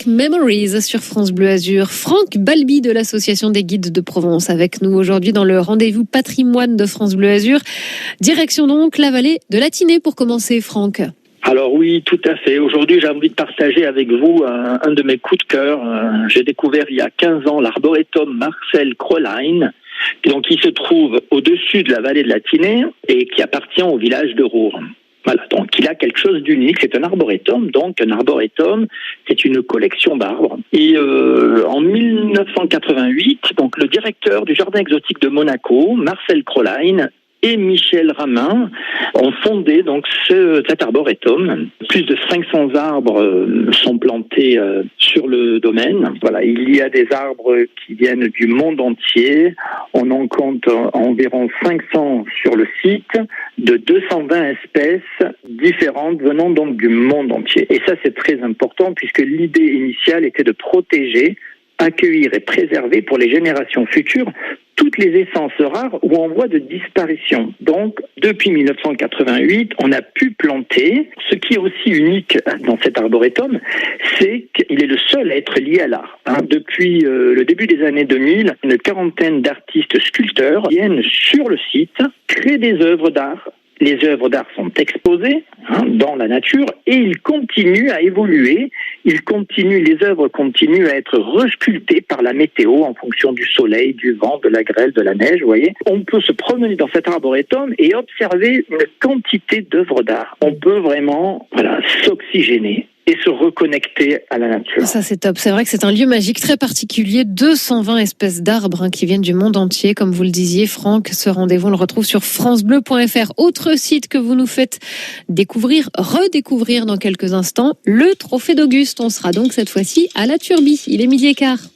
Frank Memories sur France Bleu Azur. Franck Balbi de l'association des guides de Provence avec nous aujourd'hui dans le rendez-vous patrimoine de France Bleu Azur. Direction donc la vallée de la Tinée pour commencer, Franck. Alors oui, tout à fait. Aujourd'hui, j'ai envie de partager avec vous un de mes coups de cœur. J'ai découvert il y a 15 ans l'arboretum Marcel Krolein, donc qui se trouve au-dessus de la vallée de la Tinée et qui appartient au village de Roure. Voilà, donc il a quelque chose d'unique. C'est un arboretum. Donc un arboretum, c'est une collection d'arbres. Et en 1988, donc le directeur du jardin exotique de Monaco, Marcel Krolein, et Michel Ramin ont fondé donc cet arboretum. Plus de 500 arbres sont plantés sur le domaine. Voilà, il y a des arbres qui viennent du monde entier. On en compte environ 500 sur le site, de 220 espèces différentes venant donc du monde entier. Et ça, c'est très important puisque l'idée initiale était de protéger, accueillir et préserver pour les générations futures toutes les essences rares ou en voie de disparition. Donc, depuis 1988, on a pu planter. Ce qui est aussi unique dans cet arboretum, c'est qu'il est le seul à être lié à l'art. Depuis le début des années 2000, une quarantaine d'artistes sculpteurs viennent sur le site créer des œuvres d'art. Les œuvres d'art sont exposées dans la nature et ils continuent à évoluer. Les œuvres continuent à être resculptées par la météo en fonction du soleil, du vent, de la grêle, de la neige. Vous voyez, on peut se promener dans cet arboretum et observer une quantité d'œuvres d'art. On peut vraiment, s'oxygéner et se reconnecter à la nature. Ça, c'est top. C'est vrai que c'est un lieu magique très particulier. 220 espèces d'arbres qui viennent du monde entier. Comme vous le disiez, Franck, ce rendez-vous, on le retrouve sur francebleu.fr. Autre site que vous nous faites redécouvrir dans quelques instants, le Trophée d'Auguste. On sera donc cette fois-ci à la Turbie. Il est 12h15.